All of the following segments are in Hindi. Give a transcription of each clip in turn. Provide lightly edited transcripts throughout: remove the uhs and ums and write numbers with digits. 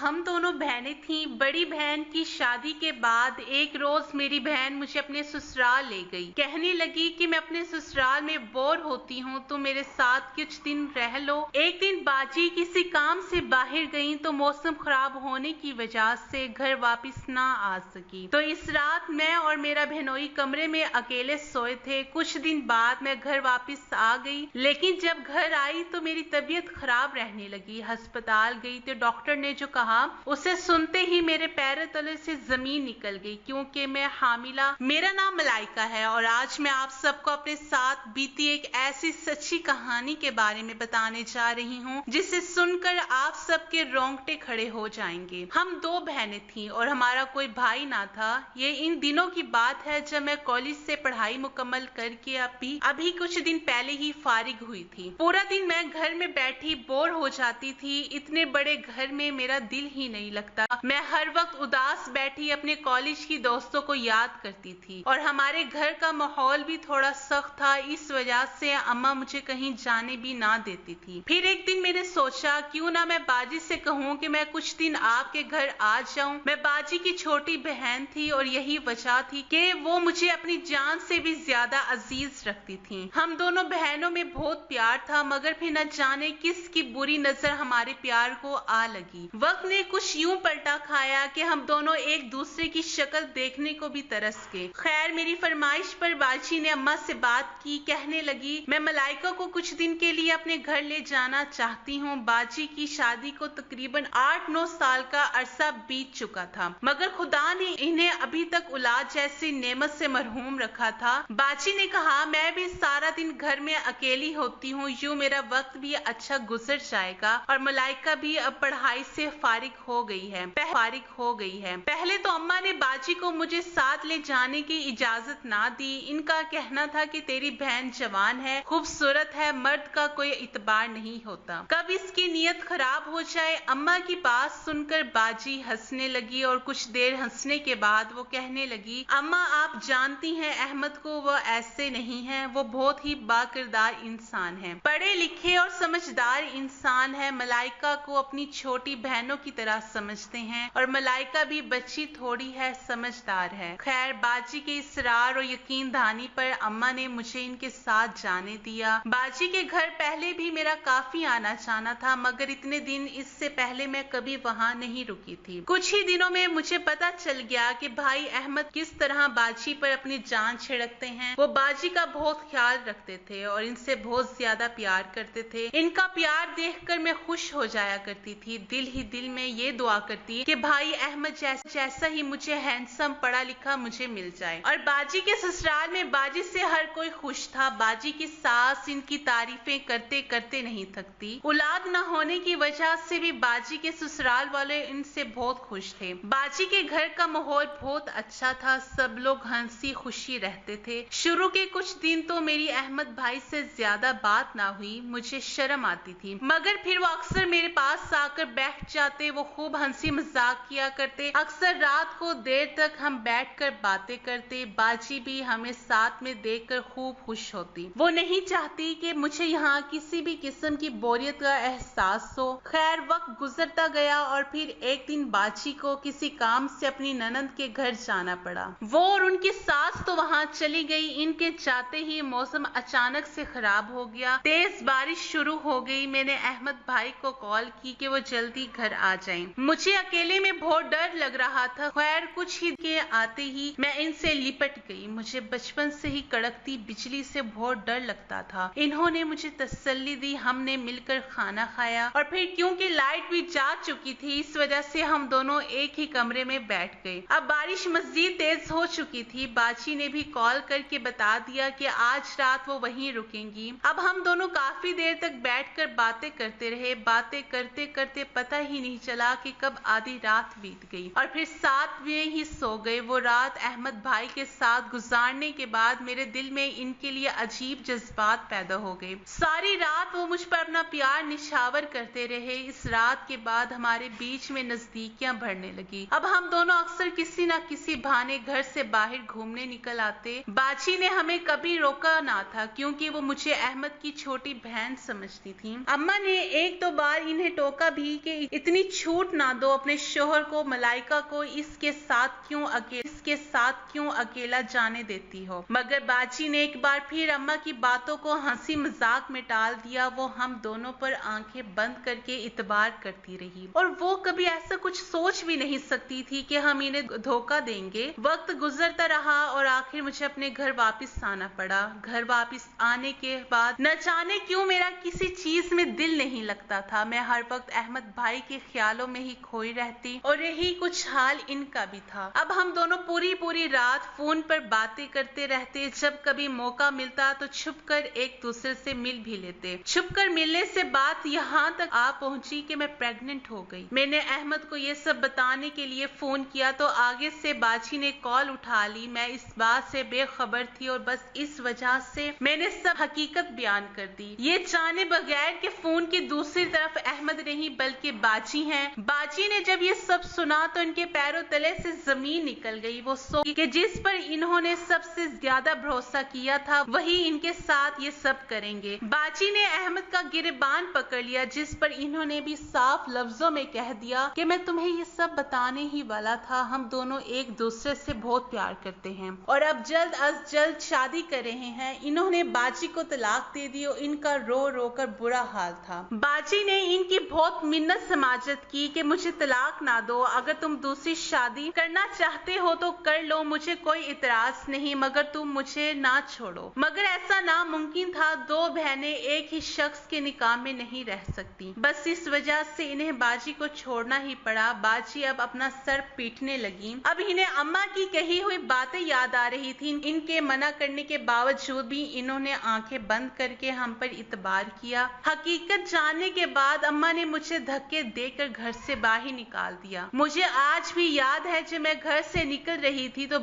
हम दोनों बहनें थीं। बड़ी बहन की शादी के बाद एक रोज मेरी बहन मुझे अपने ससुराल ले गई। कहने लगी कि मैं अपने ससुराल में बोर होती हूँ तो मेरे साथ कुछ दिन रह लो। एक दिन बाजी किसी काम से बाहर गई तो मौसम खराब होने की वजह से घर वापस ना आ सकी। तो इस रात मैं और मेरा बहनोई कमरे में अकेले सोए थे। कुछ दिन बाद मैं घर वापस आ गई, लेकिन जब घर आई तो मेरी तबीयत खराब रहने लगी। अस्पताल गई तो डॉक्टर ने जो कहा उसे सुनते ही मेरे पैरों तले से जमीन निकल गई, क्योंकि मैं हामिला। मेरा नाम मलाइका है और आज मैं आप सबको अपने साथ बीती एक ऐसी सच्ची कहानी के बारे में बताने जा रही हूँ जिसे सुनकर आप सबके रोंगटे खड़े हो जाएंगे। हम दो बहनें थीं और हमारा कोई भाई ना था। ये इन दिनों की बात है जब मैं कॉलेज से पढ़ाई मुकम्मल करके अभी कुछ दिन पहले ही फारिग हुई थी। पूरा दिन मैं घर में बैठी बोर हो जाती थी। इतने बड़े घर में मेरा दिल ही नहीं लगता। मैं हर वक्त उदास बैठी अपने कॉलेज की दोस्तों को याद करती थी और हमारे घर का माहौल भी थोड़ा सख्त था। इस वजह से अम्मा मुझे कहीं जाने भी ना देती थी। फिर एक दिन मैंने सोचा क्यों ना मैं बाजी से कहूँ कि मैं कुछ दिन आपके घर आ जाऊं। मैं बाजी की छोटी बहन थी और यही वजह थी कि वो मुझे अपनी जान से भी ज्यादा अजीज रखती थी। हम दोनों बहनों में बहुत प्यार था, मगर फिर न जाने किसकी बुरी नजर हमारे प्यार को आ लगी। वक्त ने कुछ यूं पलटा खाया कि हम दोनों एक दूसरे की शक्ल देखने को भी तरस गए। खैर, मेरी फरमाइश पर बाजी ने अम्मा से बात की। कहने लगी मैं मलाइका को कुछ दिन के लिए अपने घर ले जाना चाहती हूँ। बाजी की शादी को तकरीबन 8-9 साल का अरसा बीत चुका था, मगर खुदा ने इन्हें अभी तक औलाद जैसी नेमत से मरहूम रखा था। बाजी ने कहा मैं भी सारा दिन घर में अकेली होती हूँ, यूं मेरा वक्त भी अच्छा गुजर जाएगा और मलाइका भी अब पढ़ाई से फारिग हो गई है। पहले तो अम्मा ने बाजी को मुझे साथ ले जाने की इजाजत ना दी। इनका कहना था कि तेरी बहन जवान है, खूबसूरत है, मर्द का कोई इतबार नहीं होता, कब इसकी नीयत खराब हो जाए। अम्मा की बात सुनकर बाजी हंसने लगी और कुछ देर हंसने के बाद वो कहने लगी अम्मा आप जानती हैं अहमद को, वो ऐसे नहीं है, वो बहुत ही बाकिरदार इंसान है, पढ़े लिखे और समझदार इंसान है। मलाइका को अपनी छोटी बहनों की तरह समझते हैं और मलाइका भी बच्ची थोड़ी है, समझदार है। खैर, बाजी के इसरार और यकीन दहानी पर अम्मा ने मुझे इनके साथ जाने दिया। बाजी के घर पहले भी मेरा काफी आना जाना था, मगर इतने दिन इससे पहले मैं कभी वहाँ नहीं रुकी थी। कुछ ही दिनों में मुझे पता चल गया कि भाई अहमद किस तरह बाजी पर अपनी जान छिड़कते हैं। वो बाजी का बहुत ख्याल रखते थे और इनसे बहुत ज्यादा प्यार करते थे। इनका प्यार देखकर मैं खुश हो जाया करती थी। दिल ही दिल में ये दुआ करती कि भाई अहमद जैसा ही मुझे हैंडसम पढ़ा लिखा मुझे मिल जाए। और बाजी के ससुराल में बाजी से हर कोई खुश था। बाजी की सास इनकी तारीफें करते करते नहीं थकती। औलाद न होने की वजह से भी बाजी के ससुराल वाले इनसे बहुत खुश थे। बाजी के घर का माहौल बहुत अच्छा था, सब लोग हंसी खुशी रहते थे। शुरू के कुछ दिन तो मेरी अहमद भाई से ज्यादा बात ना हुई, मुझे शर्म आती थी, मगर फिर वो अक्सर मेरे पास आकर बैठ जाते। वो खूब हंसी मजाक किया करते। अक्सर रात को देर तक हम बैठकर बातें करते। बाजी भी हमें साथ में देखकर खूब खुश होती। वो नहीं चाहती कि मुझे यहाँ किसी भी किस्म की बोरियत का एहसास हो। खैर, वक्त गुजरता गया और फिर एक दिन बाजी को किसी काम से अपनी ननद के घर जाना पड़ा। वो और उनकी सास तो वहाँ चली गई। इनके जाते ही मौसम अचानक से खराब हो गया, तेज बारिश शुरू हो गई। मैंने अहमद भाई को कॉल की कि वो जल्दी घर आ जाएं। मुझे अकेले में बहुत डर लग रहा था। खैर, कुछ ही के आते ही मैं इनसे लिपट गई। मुझे बचपन से ही कड़कती बिजली से बहुत डर लगता था। इन्होंने मुझे तसल्ली दी। हमने मिलकर खाना खाया और फिर क्योंकि लाइट भी जा चुकी थी, इस वजह से हम दोनों एक ही कमरे में बैठ गए। अब बारिश मजीद तेज हो चुकी थी। बाजी ने भी कॉल करके बता दिया कि आज रात वो वहीं रुकेंगी। अब हम दोनों काफी देर तक बैठकर बातें करते रहे। बातें करते करते पता ही नहीं चला कि कब आधी रात बीत गई और फिर साथ में ही सो गए। वो रात अहमद भाई के साथ गुजारने के बाद मेरे दिल में इनके लिए अजीब जज्बात पैदा हो गए। सारी रात वो मुझ पर अपना प्यार निछावर करते रहे। इस रात के बाद हमारे बीच में नजदीकियां बढ़ने लगी। अब हम दोनों अक्सर किसी न किसी बहाने घर से बाहर घूमने निकल आते। बाजी ने हमें कभी रोका ना था, क्योंकि वो मुझे अहमद की छोटी बहन समझती थी। अम्मा ने एक दो बार इन्हें टोका भी कि इतनी छूट ना दो अपने शोहर को, मलाइका को इसके साथ क्यों अकेला जाने देती हो। मगर बाजी ने एक बार फिर अम्मा की बातों को हंसी मजाक में टाल दिया। वो हम दोनों पर आंखें बंद करके इतबार करती रही और वो कभी ऐसा कुछ सोच भी नहीं सकती थी कि हम इन्हें धोखा देंगे। वक्त गुजरता रहा और आखिर मुझे अपने घर वापस आना पड़ा। घर वापस आने के बाद न जाने क्यों मेरा किसी चीज में दिल नहीं लगता था। मैं हर वक्त अहमद भाई के ख्यालों में ही खोई रहती और यही कुछ हाल इनका भी था। अब हम दोनों पूरी रात फोन पर बातें करते रहते। जब कभी मौका मिलता तो छुपकर एक दूसरे से मिल भी लेते। छुपकर मिलने से बात यहाँ तक आ पहुंची कि मैं प्रेग्नेंट हो गई। मैंने अहमद को ये सब बताने के लिए फोन किया तो आगे से बाजी ने कॉल उठा ली। मैं इस बात से बेखबर थी और बस इस वजह से मैंने सब हकीकत बयान कर दी, ये जाने बगैर कि फोन की दूसरी तरफ अहमद नहीं बल्कि बाजी हैं। बाजी ने जब ये सब सुना तो इनके पैरों तले से जमीन निकल गई। वो सोची कि जिस पर इन्होंने सबसे ज्यादा भरोसा किया था वही इनके साथ ये सब करेंगे। बाजी ने अहमद का गिरबान पकड़ लिया, जिस पर इन्होंने भी साफ लफ्जों में कह दिया कि मैं तुम्हें ये सब बताने ही वाला था। हम दोनों एक दूसरे से बहुत प्यार करते हैं और अब जल्द अज जल्द शादी कर रहे हैं। इन्होंने बाजी को तलाक दे दी और इनका रो रो कर बुरा हाल था। बाजी ने इनकी बहुत मिन्नत समाजत की कि मुझे तलाक ना दो, अगर तुम दूसरी शादी करना चाहते हो तो कर लो, मुझे कोई इतराज नहीं, मगर तुम मुझे ना छोड़ो। मगर ऐसा नामुमकिन था। दो बहनें एक ही शख्स के निकाह में नहीं रह सकती। बस इस वजह से इन्हें बाजी को छोड़ना ही पड़ा। बाजी अब अपना सर पीटने लगी। अब इन्हें अम्मा की कही हुई बातें याद आ रही थी। इनके मना करने के बावजूद भी इन्होंने आंखें बंद करके हम पर इतबार किया। हकीकत जानने के बाद अम्मा ने मुझे धक्के देकर घर से बाहर निकाल दिया। मुझे आज भी याद है जब मैं घर से निकल रही थी तो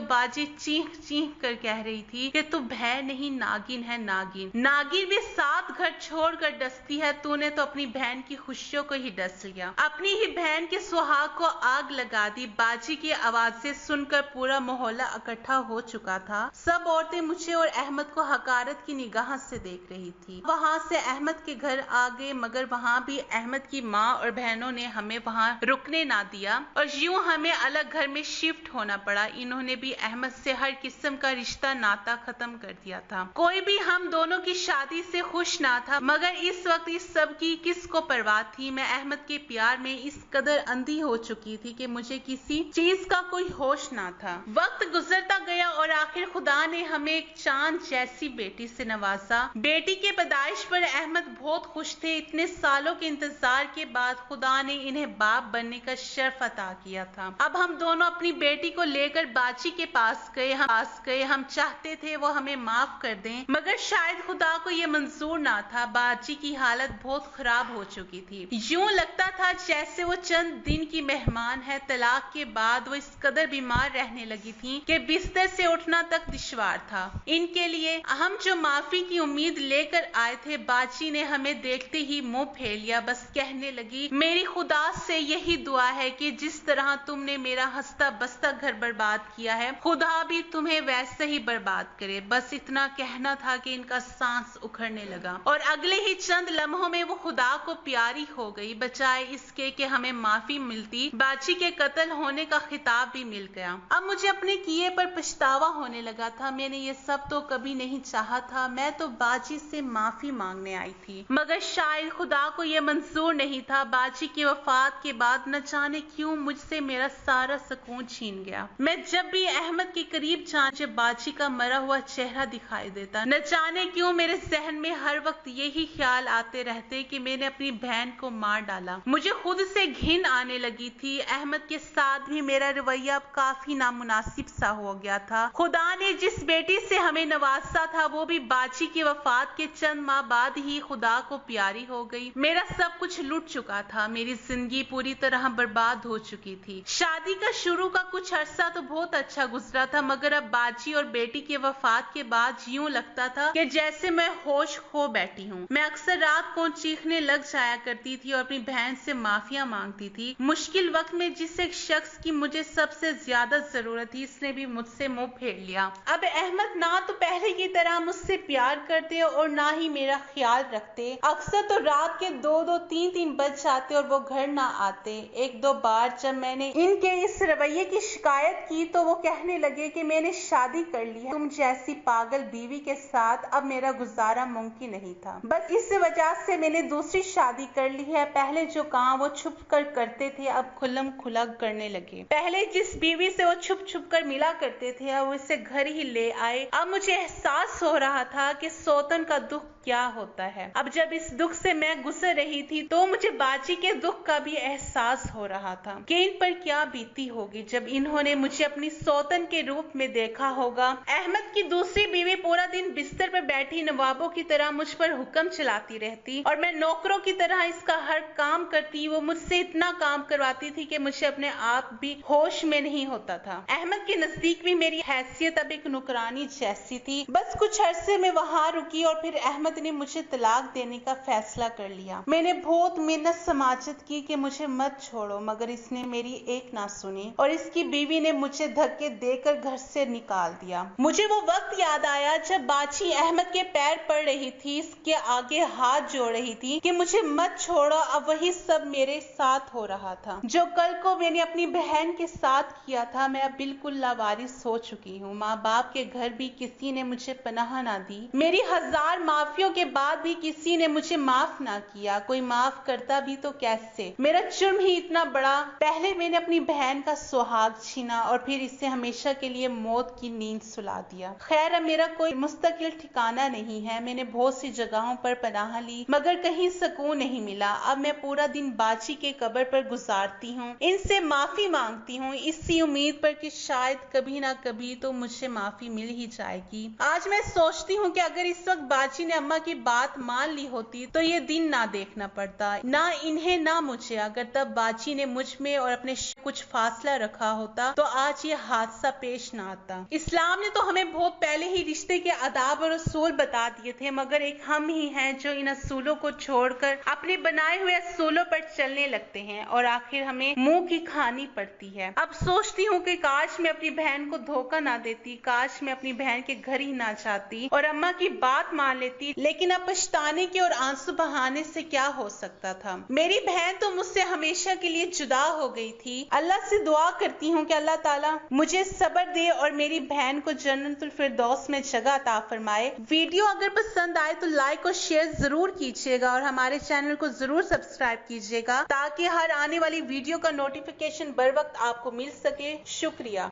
बाजी चीख चीख कर कह रही थी कि तू भय नहीं नागिन है, नागिन। नागिन भी 7 घर छोड़कर डसती है, तूने तो अपनी बहन की खुशियों को ही डस लिया, अपनी ही बहन के सुहाग को आग लगा दी। बाजी की आवाजें सुनकर पूरा मोहल्ला इकट्ठा हो चुका था। सब औरतें मुझे और अहमद को हकारत की निगाह से देख रही थी। वहाँ से अहमद के घर आ गए, मगर वहाँ भी अहमद की माँ और बहनों ने हमें वहाँ रुकने ना दिया और यूं हमें अलग घर में शिफ्ट होना पड़ा। इन्होंने भी अहमद से हर किस्म का रिश्ता नाता खत्म कर दिया था। कोई भी हम दोनों की शादी से खुश ना था, मगर इस वक्त इस सब की किसको परवाह थी। मैं अहमद के प्यार में इस कदर अंधी हो चुकी थी कि मुझे किसी चीज का कोई होश ना था। वक्त गुजरता गया और आखिर खुदा ने हमें एक चांद जैसी बेटी से नवाजा। बेटी के पैदाइश पर अहमद बहुत खुश थे। इतने सालों के इंतजार के बाद खुदा ने इन्हें बाप बनने का शर्फ अता किया था। अब हम दोनों अपनी बेटी को लेकर बाजी के पास गए। हम चाहते थे वो हमें माफ कर दें, मगर शायद खुदा को ये मंजूर ना था। बाजी की हालत बहुत खराब हो चुकी थी। यूं लगता था जैसे वो चंद दिन की मेहमान है। तलाक के बाद वो इस कदर बीमार रहने लगी थी कि बिस्तर से उठना तक दुश्वार था। इनके लिए हम जो माफी की उम्मीद लेकर आए थे, बाजी ने हमें देखते ही मुंह फेर लिया। बस कहने लगी, मेरी खुदा से यही दुआ है कि जिस तरह तुमने मेरा हंसता बसता घर बर्बाद किया है, खुदा भी तुम्हें वैसे ही बर्बाद करे। बस इतना कहना था कि इनका सांस उखड़ने लगा और अगले ही चंद लम्हों में वो खुदा को प्यारी हो गई। बचाए इसके कि हमें माफी मिलती, बाजी के कत्ल होने का खिताब भी मिल गया। अब मुझे अपने किए पर पछतावा होने लगा था। मैंने ये सब तो कभी नहीं चाहा था। मैं तो बाजी से माफी मांगने आई थी, मगर शायद खुदा को यह मंजूर नहीं था। बाजी की वफात के बाद न जाने क्यों मुझसे मेरा सारा सुकून छीन गया। मैं जब भी अहमद के करीब मुझे बाजी का मरा हुआ चेहरा दिखाई देता। न जाने क्यों मेरे जहन में हर वक्त यही ख्याल आते रहते कि मैंने अपनी बहन को मार डाला। मुझे खुद से घिन आने लगी थी। अहमद के साथ भी मेरा रवैया काफी नामुनासिब सा हो गया था। खुदा ने जिस बेटी से हमें नवाजा था वो भी बाजी की वफात के चंद माह बाद ही खुदा को प्यारी हो गई। मेरा सब कुछ लुट चुका था। मेरी जिंदगी पूरी तरह बर्बाद हो चुकी थी। शादी का शुरू का कुछ अरसा तो बहुत अच्छा गुजरा था, मगर अब बाजी और बेटी के वफात के बाद यूं लगता था कि जैसे मैं होश खो बैठी हूँ। मैं अक्सर रात को चीखने लग जाया करती थी और अपनी बहन से माफिया मांगती थी। मुश्किल वक्त में जिस एक शख्स की मुझे सबसे ज्यादा जरूरत थी, इसने भी मुझसे मुंह फेर लिया। अब अहमद ना तो पहले की तरह मुझसे प्यार करते और ना ही मेरा ख्याल रखते। अक्सर तो रात के 2-2, 3-3 बज आते और वो घर ना आते। एक दो बार जब मैंने इनके इस रवैये की शिकायत की तो वो कहने लगे कि मैंने शादी कर ली है, तुम जैसी पागल बीवी के साथ अब मेरा गुजारा मुमकिन नहीं था। बस इस वजह से मैंने दूसरी शादी कर ली है। पहले जो काम वो छुप कर करते थे अब खुल्लम खुला करने लगे। पहले जिस बीवी से वो छुप छुप कर मिला करते थे अब वो इसे घर ही ले आए। अब मुझे एहसास हो रहा था कि सौतन का दुख क्या होता है। अब जब इस दुख से मैं गुजर रही थी तो मुझे बाजी के दुख का भी एहसास हो रहा था कि इन पर क्या बीती होगी जब इन्होंने मुझे अपनी सौतन के रूप में देखा होगा। अहमद की दूसरी बीवी पूरा दिन बिस्तर पर बैठी नवाबों की तरह मुझ पर हुक्म चलाती रहती और मैं नौकरों की तरह इसका हर काम करती। वो मुझसे इतना काम करवाती थी कि मुझे अपने आप भी होश में नहीं होता था। अहमद के नजदीक भी मेरी हैसियत अब एक नौकरानी जैसी थी। बस कुछ अरसे में वहां रुकी और फिर अहमद ने मुझे तलाक देने का फैसला कर लिया। मैंने बहुत मिन्नत समाजत की कि मुझे मत छोड़ो, मगर इसने मेरी एक ना सुनी और इसकी बीवी ने मुझे धक्के देकर घर से निकाल दिया। मुझे वो वक्त याद आया जब बाची अहमद के पैर पड़ रही थी, इसके आगे हाथ जोड़ रही थी कि मुझे मत छोड़ो। अब वही सब मेरे साथ हो रहा था जो कल को मैंने अपनी बहन के साथ किया था। मैं अब बिल्कुल लावारिस हो चुकी हूँ। माँ बाप के घर भी किसी ने मुझे पनाह ना दी। मेरी हजार माफियों के बाद भी किसी ने मुझे माफ ना किया। कोई माफ करता भी तो कैसे? मेरा जुर्म ही इतना बड़ा। पहले मैंने अपनी बहन का सुहाग छीना और फिर इसे हमेशा के लिए मौत की नींद सुला दिया। खैर अब मेरा कोई मुस्तकिल ठिकाना नहीं है। मैंने बहुत सी जगहों पर पनाह ली मगर कहीं सुकून नहीं मिला। अब मैं पूरा दिन बाची के कब्र पर गुजारती हूँ, इनसे माफी मांगती हूँ इसी उम्मीद पर कि शायद कभी ना कभी तो मुझे माफी मिल ही जाएगी। आज मैं सोचती हूँ कि अगर इस वक्त बाची ने अम्मा की बात मान ली होती तो ये दिन ना देखना पड़ता, ना इन्हें ना मुझे। अगर तब बाची ने मुझ में और अपने कुछ फासला रखा होता तो आज ये हादसा पेश ना आता। इस्लाम ने तो हमें बहुत पहले ही रिश्ते के आदाब और असूल बता दिए थे, मगर एक हम ही हैं जो इन असूलों को छोड़कर अपने बनाए हुए असूलों पर चलने लगते हैं और आखिर हमें मुंह की खानी पड़ती है। अब सोचती हूँ कि काश मैं अपनी बहन को धोखा ना देती, काश मैं अपनी बहन के घर ही ना जाती और अम्मा की बात मान लेती। लेकिन अब पछताने के और आंसू बहाने से क्या हो सकता था? मेरी बहन तो मुझसे हमेशा के लिए जुदा हो गई थी। अल्लाह से दुआ करती हूँ कि अल्लाह ताला मुझे सब्र दे और मेरी बहन को जन्नतुल फिरदौस में जगह अता फरमाए। वीडियो अगर पसंद आए तो लाइक और शेयर जरूर कीजिएगा और हमारे चैनल को जरूर सब्सक्राइब कीजिएगा ताकि हर आने वाली वीडियो का नोटिफिकेशन बर वक्त आपको मिल सके। शुक्रिया।